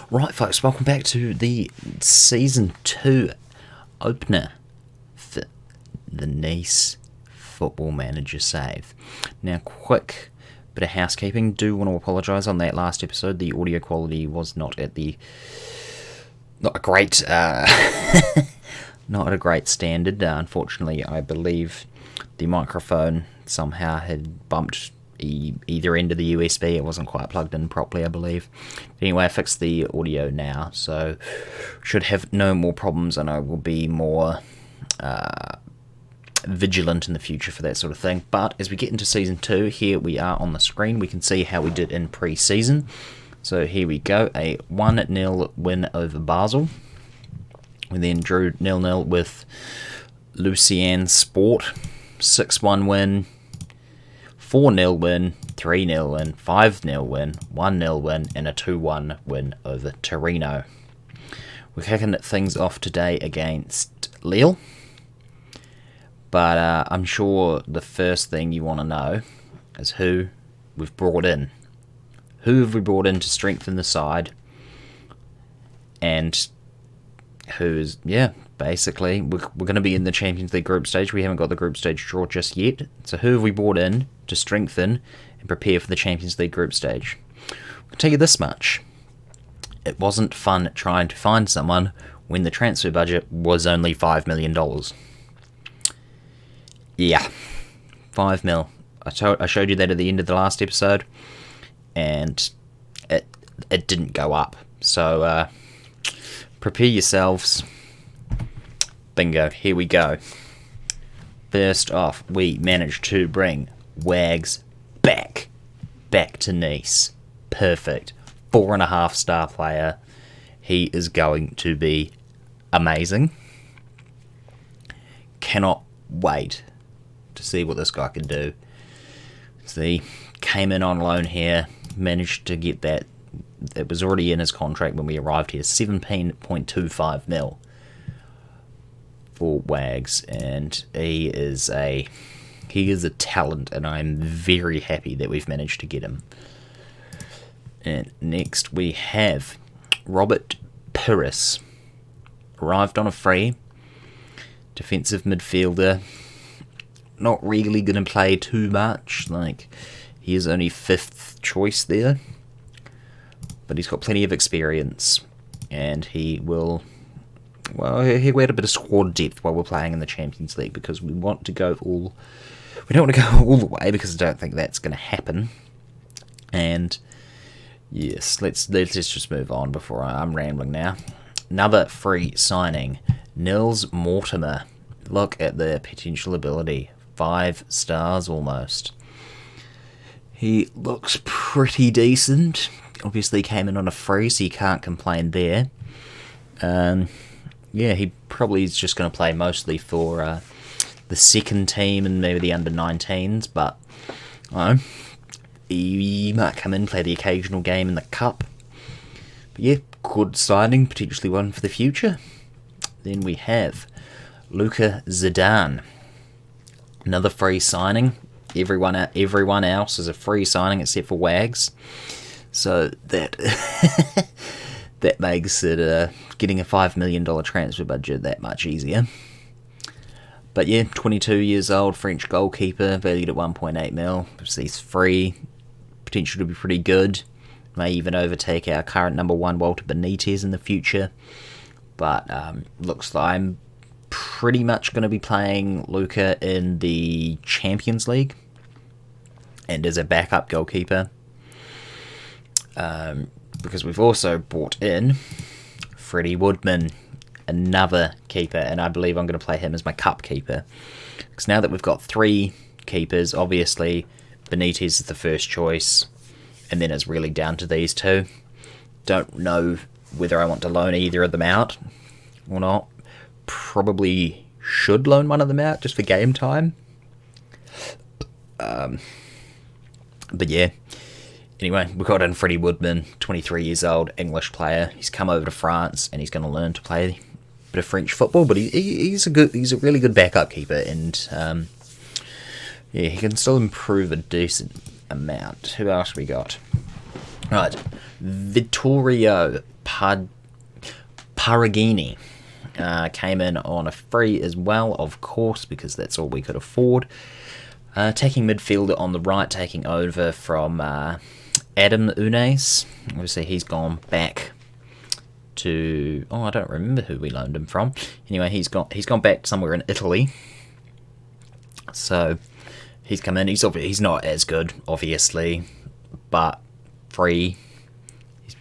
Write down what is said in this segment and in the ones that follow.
Right, folks, welcome back to the Season 2 opener for the Nice Football Manager save. Now, quick bit of housekeeping. Do want to apologise on that last episode. The audio quality was not at a great not at a great standard. Unfortunately, I believe the microphone somehow had bumped either end of the USB. It wasn't quite plugged in properly, I believe. Anyway, I fixed the audio now, so should have no more problems, and I will be more vigilant in the future for that sort of thing. But as we get into Season 2, here we are on the screen. We can see how we did in pre-season. So here we go, a 1-0 win over Basel. We then drew 0-0 with Lucien Sport, 6-1 win, 4-0 win, 3-0 win, 5-0 win, 1-0 win, and a 2-1 win over Torino. We're kicking things off today against Lille, but I'm sure the first thing you want to know is who we've brought in. Who have we brought in to strengthen the side, and who's, basically, we're going to be in the Champions League group stage. We haven't got the group stage draw just yet. So who have we brought in to strengthen and prepare for the Champions League group stage? I'll tell you this much. It wasn't fun trying to find someone when the transfer budget was only $5 million. Yeah, 5 mil. I showed you that at the end of the last episode, and it didn't go up. So prepare yourselves. Bingo, here we go. First off, we managed to bring Wags back to Nice. Perfect. 4.5 star player. He is going to be amazing. Cannot wait to see what this guy can do. See, came in on loan here, managed to get that. It was already in his contract when we arrived here. 17.25 mil. For Wags, and he is a talent, and I'm very happy that we've managed to get him. And next we have Robert Pires, arrived on a free, defensive midfielder, not really going to play too much, like he is only 5th choice there, but he's got plenty of experience, and he will. Well, here we had a bit of squad depth while we're playing in the Champions League, because we don't want to go all the way, because I don't think that's going to happen. And yes, let's just move on before I'm rambling now. Another free signing, Nils Mortimer. Look at the potential ability, 5 stars almost. He looks pretty decent. Obviously came in on a free, so you can't complain there. Yeah, he probably is just going to play mostly for the second team and maybe the under-19s, but he might come in, play the occasional game in the Cup. But yeah, good signing, potentially one for the future. Then we have Luka Zidane. Another free signing. Everyone else is a free signing except for Wags. So that that makes it getting a $5 million transfer budget that much easier. But yeah, 22 years old, French goalkeeper, valued at 1.8 mil. He's free, potential to be pretty good. May even overtake our current number 1 Walter Benitez in the future. But looks like I'm pretty much going to be playing Luka in the Champions League and as a backup goalkeeper. Because we've also brought in Freddie Woodman, another keeper, and I believe I'm going to play him as my cup keeper. Because now that we've got 3 keepers, obviously Benitez is the first choice, and then it's really down to these 2. Don't know whether I want to loan either of them out or not. Probably should loan one of them out just for game time. But yeah. Anyway, we've got in Freddie Woodman, 23 years old, English player. He's come over to France, and he's going to learn to play a bit of French football. But he's a really good backup keeper, and he can still improve a decent amount. Who else we got? Right, Vittorio Paragini came in on a free as well, of course, because that's all we could afford. Attacking midfielder on the right, taking over from Adam Unes. Obviously, he's gone back to... I don't remember who we loaned him from. Anyway, he's gone back somewhere in Italy. So he's come in. He's not as good, obviously, but free. He's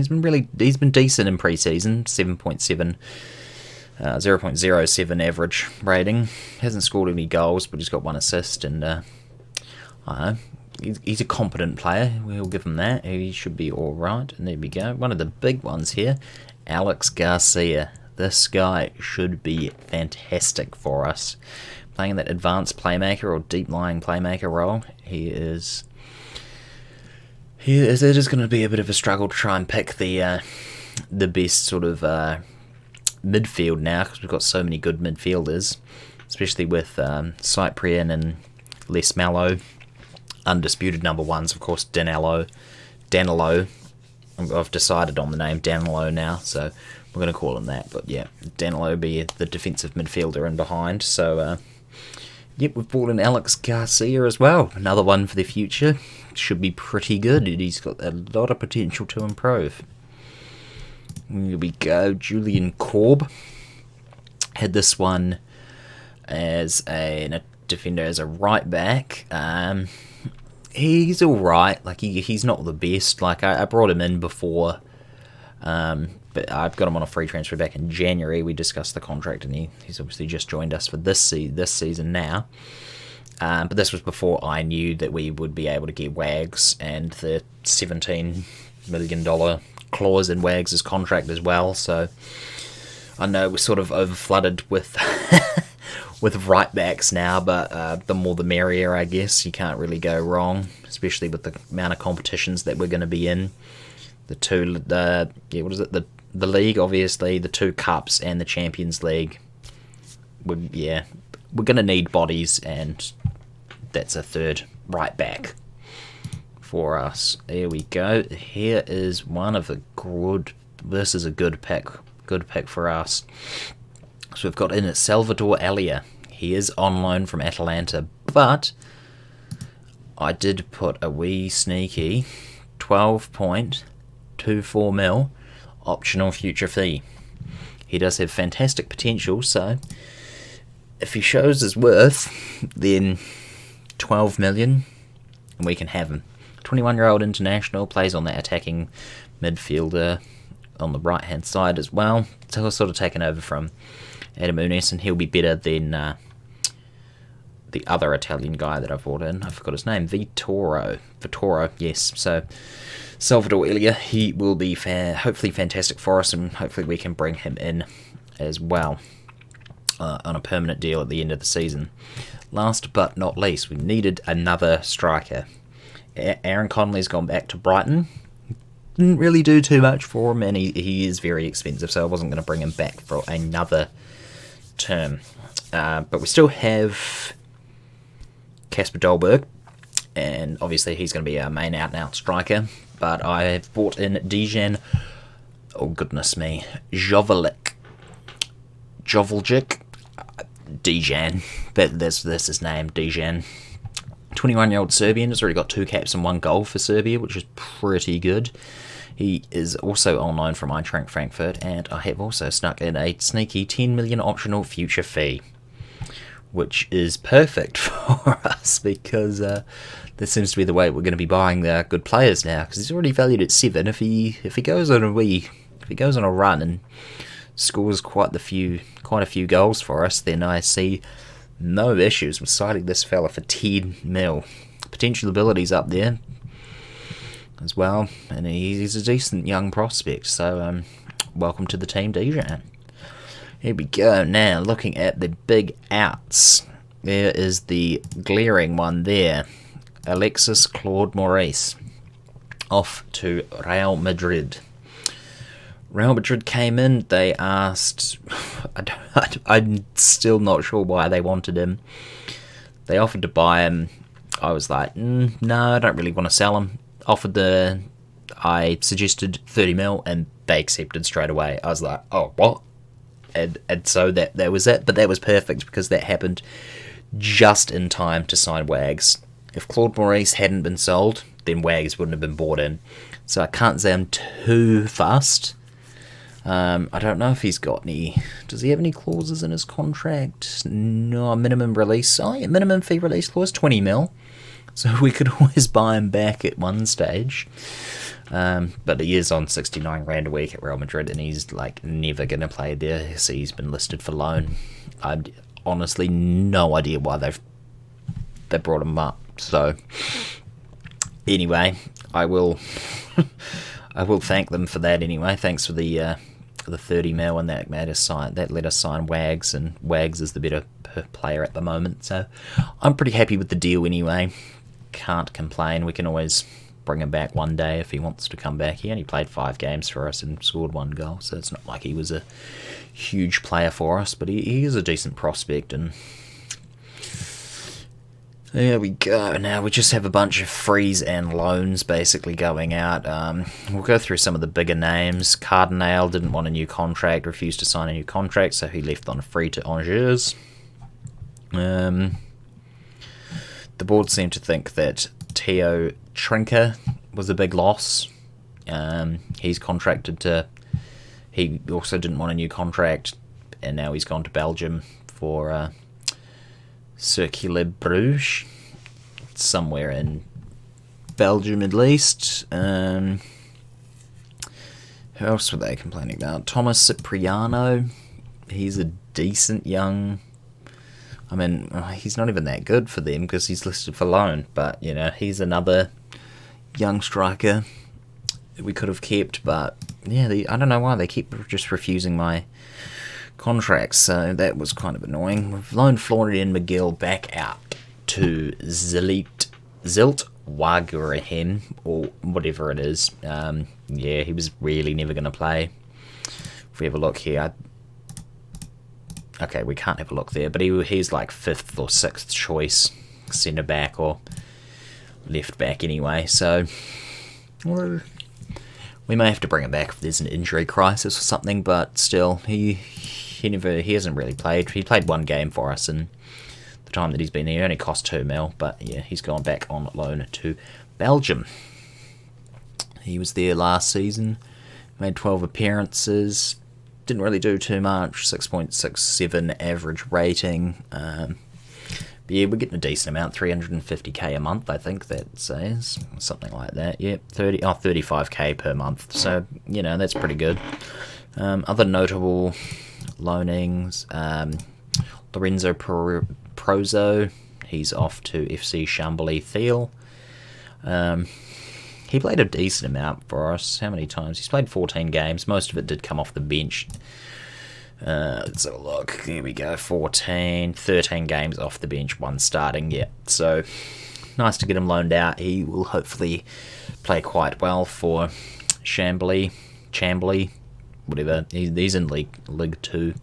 been decent in pre-season. 7.7. 0.07 average rating. Hasn't scored any goals, but he's got 1 assist, and I don't know, he's a competent player. We'll give him that. He should be all right. And there we go. One of the big ones here, Alex Garcia. This guy should be fantastic for us. Playing that advanced playmaker or deep-lying playmaker role, it is going to be a bit of a struggle to try and pick the best sort of midfield now, because we've got so many good midfielders, especially with Cyprian and Les Mallow. Undisputed number ones, of course, Danilo. I've decided on the name Danilo now, so we're going to call him that. But yeah, Danilo be the defensive midfielder in behind. So yep, we've brought in Alex Garcia as well. Another one for the future. Should be pretty good. He's got a lot of potential to improve. Here we go. Julian Korb. Had this one as a defender, as a right back. He's alright. Like, he's not the best. Like, I brought him in before, but I've got him on a free transfer back in January. We discussed the contract, and he's obviously just joined us for this season now. But this was before I knew that we would be able to get Wags and the $17 million clause in Wags' contract as well. So I know we're sort of overflooded with with right backs now, but the more the merrier, I guess. You can't really go wrong, especially with the amount of competitions that we're going to be in. The league, obviously, the 2 cups and the Champions League. We're going to need bodies, and that's a third right back for us. There we go. Here is one of the good... This is a good pick. Good pick for us. So we've got in it Salvador Alia. He is on loan from Atalanta, but I did put a wee sneaky 12.24 mil optional future fee. He does have fantastic potential, so if he shows his worth, then 12 million, and we can have him. 21-year-old international, plays on that attacking midfielder on the right-hand side as well. So he's sort of taken over from Adam Unes, and he'll be better than the other Italian guy that I brought in. I forgot his name. Vittoro, yes. So Salvador Elia, he will be hopefully fantastic for us, and hopefully we can bring him in as well on a permanent deal at the end of the season. Last but not least, we needed another striker. Aaron Connolly's gone back to Brighton. Didn't really do too much for him, and he is very expensive, so I wasn't going to bring him back for another term. But we still have Kasper Dolberg, and obviously he's going to be our main out-and-out striker. But I have brought in Dejan, oh goodness me, Joveljic, Dejan, but that's his name, Dejan. 21-year-old Serbian, has already got 2 caps and 1 goal for Serbia, which is pretty good. He is also on loan from Eintracht Frankfurt, and I have also snuck in a sneaky 10 million optional future fee, which is perfect for us, because this seems to be the way we're going to be buying the good players now, because he's already valued at 7. If he goes on a run and scores quite a few goals for us, then I see no issues with citing this fella for 10 mil. Potential abilities up there as well, and he's a decent young prospect, so welcome to the team, DJ. Here we go. Now, looking at the big outs, there is the glaring one there. Alexis Claude Maurice off to Real Madrid. Real Madrid came in, they asked... I'm still not sure why they wanted him. They offered to buy him. I was like, no, I don't really want to sell him. I suggested 30 mil, and they accepted straight away. I was like, oh, what? And so that was it. But that was perfect because that happened just in time to sign Wags. If Claude Maurice hadn't been sold, then Wags wouldn't have been bought in. So I can't say I'm too fussed. I don't know if he's got any... Does he have any clauses in his contract? No, minimum release... Oh, yeah, minimum fee release clause, 20 mil. So we could always buy him back at one stage. But he is on 69 grand a week at Real Madrid, and he's like never going to play there. So he's been listed for loan. I honestly no idea why they brought him up. So anyway, I will I will thank them for that anyway. Thanks for the 30 mil, and that made us sign. That let us sign Wags, and Wags is the better player at the moment. So I'm pretty happy with the deal anyway. Can't complain. We can always bring him back one day if he wants to come back. He only played 5 games for us and scored 1 goal, so it's not like he was a huge player for us, but he is a decent prospect. And there we go. Now we just have a bunch of frees and loans basically going out. We'll go through some of the bigger names. Cardinale didn't want a new contract, refused to sign a new contract, so he left on a free to Angers. The board seemed to think that Theo Trinker was a big loss. He's contracted to... He also didn't want a new contract, and now he's gone to Belgium for Cercle Bruges, somewhere in Belgium at least. Who else were they complaining about? Thomas Cipriano. He's a decent young... I mean, he's not even that good for them because he's listed for loan, but, you know, he's another young striker that we could have kept, but, yeah, I don't know why they keep just refusing my contracts, so that was kind of annoying. We've loaned Florian McGill back out to Zilt Wagrahem, or whatever it is. Yeah, he was really never going to play. If we have a look here, okay, we can't have a look there, but he's like 5th or 6th choice centre back or left back anyway, so we may have to bring him back if there's an injury crisis or something, but still, he hasn't really played. He played 1 game for us, and the time that he's been there, he only cost 2 mil, but yeah, he's gone back on loan to Belgium. He was there last season, made 12 appearances, didn't really do too much, 6.67 average rating. But yeah, we're getting a decent amount, 350k a month, I think that says, something like that. Yep, 35k per month, so, you know, that's pretty good. Other notable loanings, Lorenzo Prozo, he's off to FC Chambly Thiel. He played a decent amount for us. How many times? He's played 14 games. Most of it did come off the bench. Let's have a look. Here we go. 13 games off the bench, 1 starting. Yeah, so nice to get him loaned out. He will hopefully play quite well for Chambly, whatever. He's in League 2.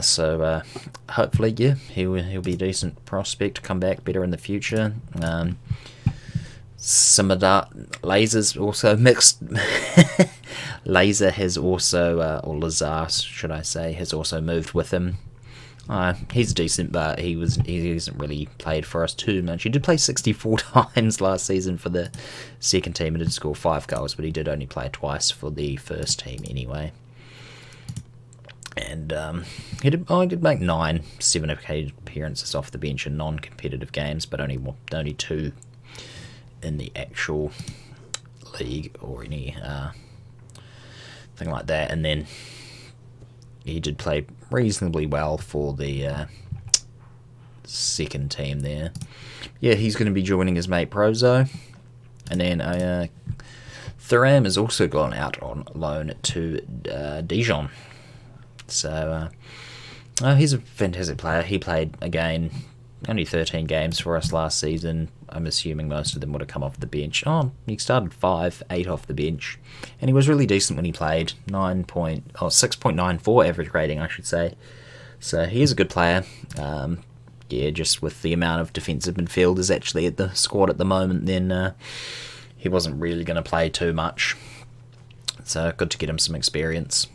So hopefully, yeah, he'll be a decent prospect, come back better in the future. Some of that Lasers also mixed. Laser has also, or Lazar, should I say, has also moved with him. He's decent, but he hasn't really played for us too much. He did play 64 times last season for the second team and did score 5 goals, but he did only play twice for the first team anyway. And he did make 9 7 appearances off the bench in non-competitive games, but only 2 in the actual league or any thing like that. And then he did play reasonably well for the second team there. Yeah, he's going to be joining his mate Prozo. And then Thuram has also gone out on loan to Dijon. So he's a fantastic player. He played, again, only 13 games for us last season. I'm assuming most of them would have come off the bench. He started 8 off the bench. And he was really decent when he played. 6.94 average rating, I should say. So he is a good player. Yeah, just with the amount of defensive midfielders actually at the squad at the moment, then he wasn't really going to play too much. So good to get him some experience.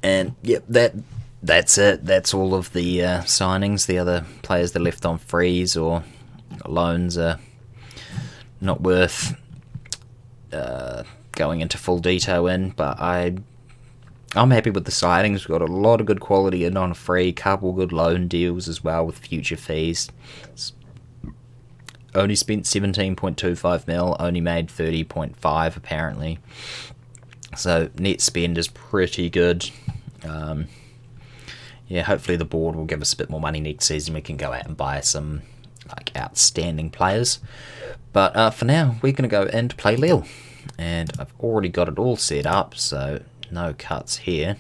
And yep, that's it. That's all of the signings. The other players that left on frees or loans are not worth going into full detail in, but I'm happy with the signings. We've got a lot of good quality in on free, couple good loan deals as well with future fees. Only spent 17.25 mil, only made 30.5 apparently. So net spend is pretty good. Yeah, hopefully the board will give us a bit more money next season. We can go out and buy some like outstanding players. But for now, we're going to go and play Lille. And I've already got it all set up, so no cuts here.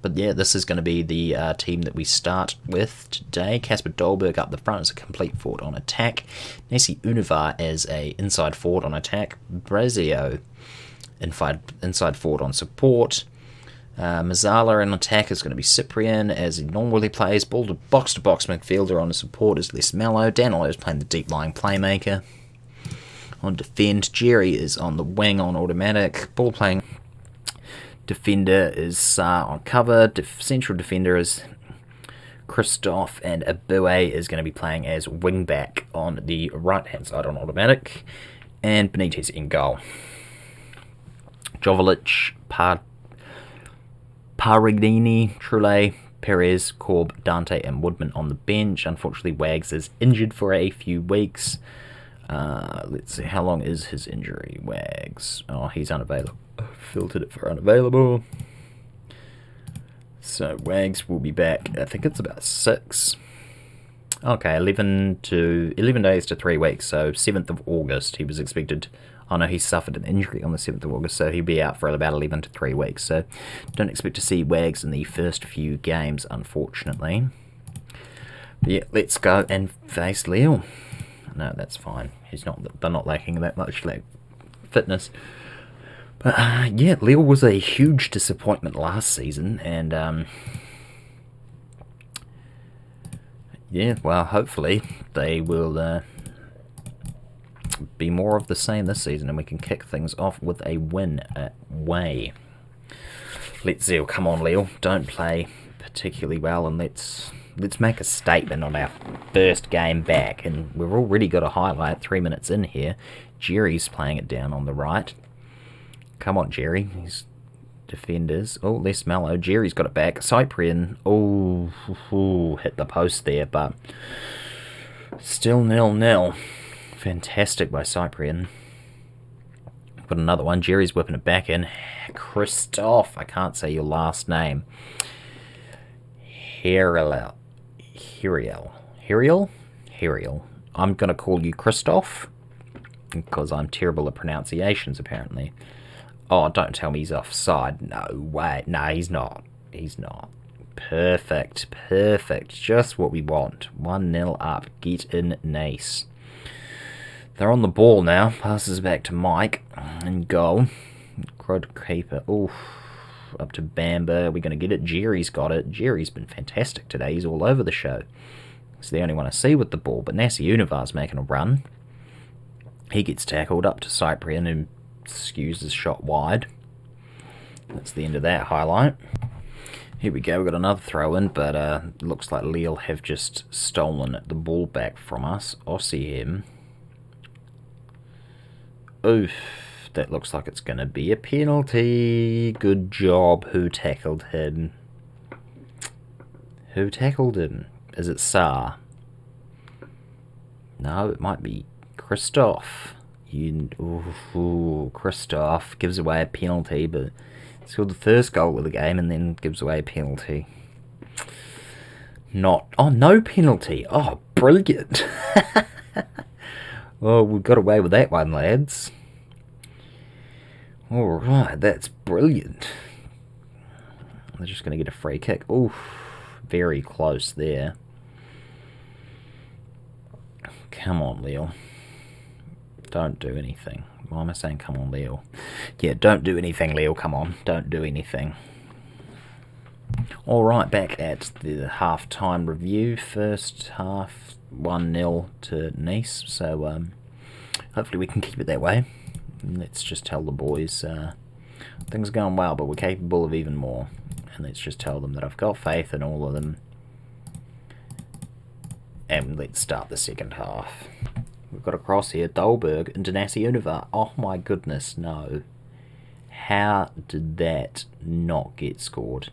But yeah, this is going to be the team that we start with today. Kasper Dolberg up the front as a complete forward on attack. Nessie Univar as a inside forward on attack. Brazio inside forward on support. Mazzala in attack is going to be Cyprian as he normally plays. Ball to box midfielder on support is Les Mello. Danilo is playing the deep lying playmaker. On defend, Jerry is on the wing on automatic. Ball playing defender is Saar on cover. Central defender is Christoph, and Abue is going to be playing as wing back on the right hand side on automatic. And Benitez in goal. Jovic, Parigini, Trullet, Perez, Korb, Dante and Woodman on the bench. Unfortunately, Wags is injured for a few weeks. Let's see, how long is his injury? Wags. Oh, he's unavailable. Filtered it for unavailable. So Wags will be back, I think it's about 6. Okay, 11 days to 3 weeks, so 7th of August he was expected. Oh no, he suffered an injury on the 7th of August, so he'll be out for about 11 to 3 weeks. So don't expect to see Wags in the first few games, unfortunately. But yeah, let's go and face Lille. No, that's fine. They're not lacking that much fitness. But yeah, Lille was a huge disappointment last season, and yeah, well, hopefully they will be more of the same this season, and we can kick things off with a win away. Let's see, come on, Lille, don't play particularly well, and let's make a statement on our first game back. And we've already got a highlight 3 minutes in here. Jerry's playing it down on the right. Come on, Jerry. He's defenders. Oh, Les Mello. Jerry's got it back. Cyprian. Oh, hit the post there, but still 0-0. Fantastic by Cyprian. Got another one. Jerry's whipping it back in. Christoph. I can't say your last name. Heriel. I'm going to call you Christoph because I'm terrible at pronunciations, apparently. Oh, don't tell me he's offside. No way. No, he's not. He's not. Perfect. Just what we want. 1-0 up. Get in, Nice. They're on the ball now. Passes back to Mike. And goal. Good keeper. Oof. Up to Bamba. We're going to get it. Jerry's got it. Jerry's been fantastic today. He's all over the show. He's the only one I see with the ball. But Nessie Univar's making a run. He gets tackled up to Cyprian and skews his shot wide. That's the end of that highlight. Here we go. We've got another throw in, but looks like Lille have just stolen the ball back from us. Ossiem. Oof. That looks like it's going to be a penalty. Good job. Who tackled him? Who tackled him? Is it Saar? No, it might be Christoph. Christoph gives away a penalty, but scored the first goal of the game and then gives away a penalty. No penalty. Oh, brilliant. Well, we got away with that one, lads. Alright, that's brilliant. They're just going to get a free kick. Oof, very close there. Come on, Lille. Don't do anything. Why am I saying come on, Lille? Yeah, don't do anything, Lille. Come on, don't do anything. Alright, back at the half-time review. First half, 1-0 to Nice. So, hopefully we can keep it that way. Let's just tell the boys Things are going well, but we're capable of even more. And let's just tell them that I've got faith in all of them. And let's start the second half. We've got a cross here. Dolberg into Nasi Univar. Oh my goodness, no. How did that not get scored?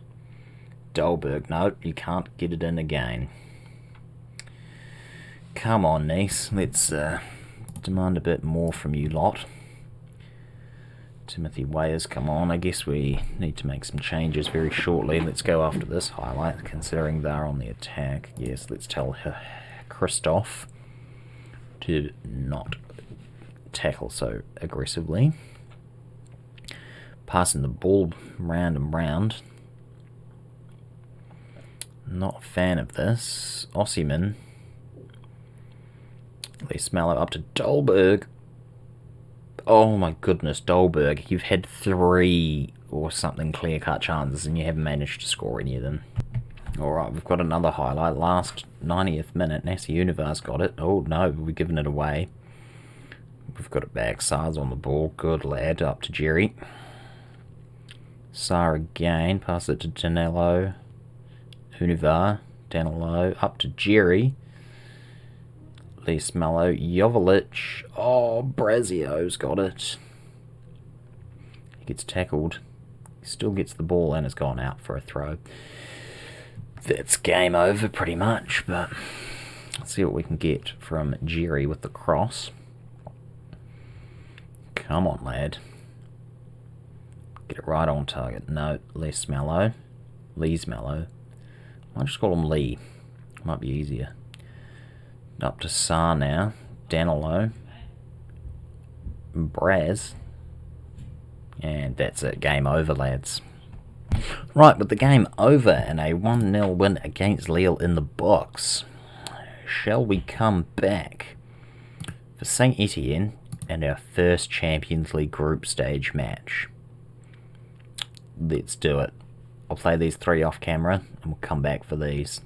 Dolberg, no, you can't get it in again. Come on, Nice. Let's demand a bit more from you lot. Timothy Wayers, come on. I guess we need to make some changes very shortly. Let's go after this highlight, considering they're on the attack. Yes, let's tell Christoph to not tackle so aggressively. Passing the ball round and round. Not a fan of this. Ossiman. Lee Mello up to Dolberg. Oh my goodness, Dolberg. You've had 3 or something clear-cut chances and you haven't managed to score any of them. Alright, we've got another highlight. Last 90th minute. Nasi Univar's got it. Oh no, we've given it away. We've got it back. Saar's on the ball. Good lad. Up to Jerry. Saar again. Pass it to Danilo. Univar. Danilo. Up to Jerry. Lee Mello. Joveljic. Oh, Brazio's got it. He gets tackled. He still gets the ball and has gone out for a throw. That's game over pretty much, but let's see what we can get from Jerry with the cross. Come on, lad. Get it right on target. No, Lee's Mello. I'll just call him Lee. Might be easier. Up to Saar now. Danilo. Braz. And that's it. Game over, lads. Right, with the game over and a 1-0 win against Lille in the box, shall we come back for St. Etienne and our first Champions League group stage match? Let's do it. I'll play these 3 off camera and we'll come back for these.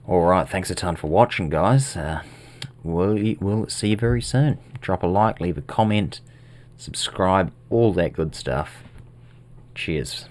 Alright, thanks a ton for watching, guys. We'll see you very soon. Drop a like, leave a comment, subscribe, all that good stuff. Cheers.